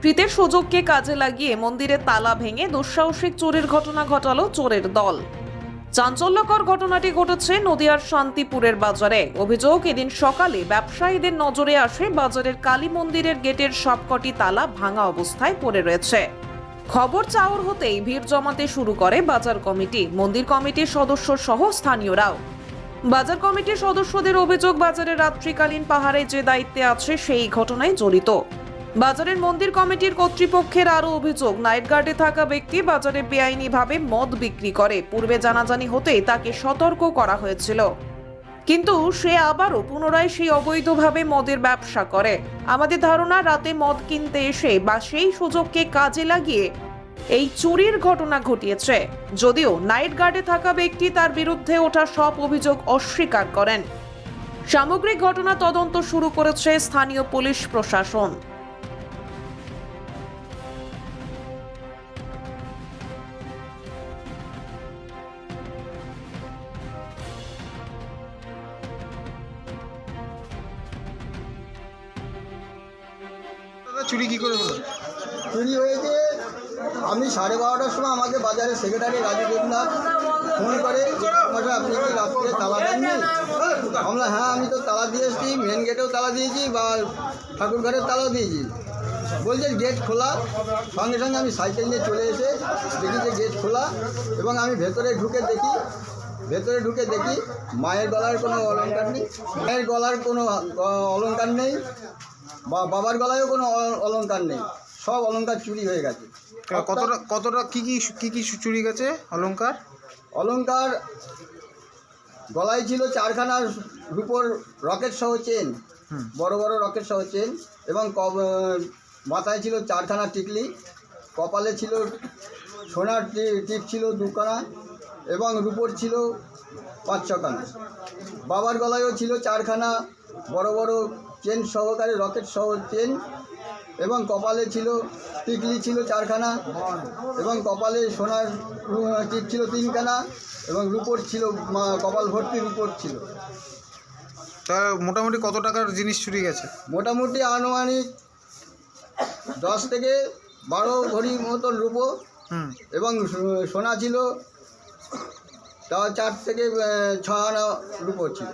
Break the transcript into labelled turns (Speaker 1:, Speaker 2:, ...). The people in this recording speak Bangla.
Speaker 1: কৃতের সুযোগকে কাজে লাগিয়ে মন্দিরের তালা ভেঙে দুঃসাহসিক চুরির ঘটনা ঘটালো চোরের দল। চাঞ্চল্যকর ঘটনাটি ঘটেছে নদিয়ার শান্তিপুরের বাজারে। অভিযোগ, এদিন সকালে ব্যবসায়ীদের নজরে আসে বাজারের কালী মন্দিরের গেটের সবকটি তালা ভাঙা অবস্থায় পড়ে রয়েছে। খবর চাউর হতেই ভিড় জমাতে শুরু করে বাজার কমিটি, মন্দির কমিটির সদস্য সহ স্থানীয়রাও। বাজার কমিটির সদস্যদের অভিযোগ, বাজারের রাত্রিকালীন পাহারে যে দায়িত্বে আছে সেই ঘটনায় জড়িত। বাজারের মন্দির কমিটির কর্তৃপক্ষের আরও অভিযোগ, নাইট গার্ডে থাকা ব্যক্তি বাজারে বেআইনিভাবে মদ বিক্রি করে। পূর্বে জানাজানি হতেই তাকে সতর্ক করা হয়েছিল, কিন্তু সে আবারও পুনরায় সেই অবৈধভাবে মদের ব্যবসা করে। আমাদের ধারণা, রাতে মদ কিনতে এসে বা সেই সুযোগকে কাজে লাগিয়ে এই চুরির ঘটনা ঘটিয়েছে। যদিও নাইট গার্ডে থাকা ব্যক্তি তার বিরুদ্ধে ওঠা সব অভিযোগ অস্বীকার করেন। সামগ্রিক ঘটনা তদন্ত শুরু করেছে স্থানীয় পুলিশ প্রশাসন।
Speaker 2: চুরি কি করে হলো?
Speaker 3: চুরি হয়েছে, আমি 12:30টার সময় আমাকে বাজারের সেক্রেটারি রাজু দেবনাথ ফোন করে, মশাই আপনি কি রাত্রে তালা দেননি? আমরা হ্যাঁ, আমি তো তালা দিয়ে এসেছি, মেন গেটেও তালা দিয়েছি বা ঠাকুরঘরের তালাও দিয়েছি। বলছে গেট খোলা। সঙ্গে সঙ্গে আমি সাইকেল নিয়ে চলে এসে দেখি যে গেট খোলা, এবং আমি ভেতরে ঢুকে দেখি মায়ের গলার কোনো অলংকার নেই, মায়ের গলার কোনো অলংকার নেই, বা বাবার গলায়ও কোনো অলংকার নেই। সব অলংকার চুরি হয়ে গেছে।
Speaker 2: কতটা কি চুরি গেছে? অলংকার গলায় ছিল 4খানা রূপোর রকেট সহ চেন, বড় বড় রকেট সহ চেন, এবং মাথায় ছিল 4খানা টিকলি, কপালে ছিল সোনার টিপ ছিল 2খানা, এবং রূপোর ছিল 5-6খানা। বাবার গলায়ও ছিল 4খানা বড় বড় চেন সহকারে রকেট সহ চেন, এবং কপালে ছিল টিকলি ছিল 4খানা, এবং কপালে সোনার টিপ ছিল 3খানা, এবং রূপোর ছিল কপাল ভর্তি রূপোর ছিল। তা মোটামুটি কত টাকার জিনিস চুরি গেছে?
Speaker 3: মোটামুটি আনুমানিক 10 থেকে 12 ভরি মতন রূপো, এবং সোনা ছিল 4 থেকে 6 আনা রূপো ছিল।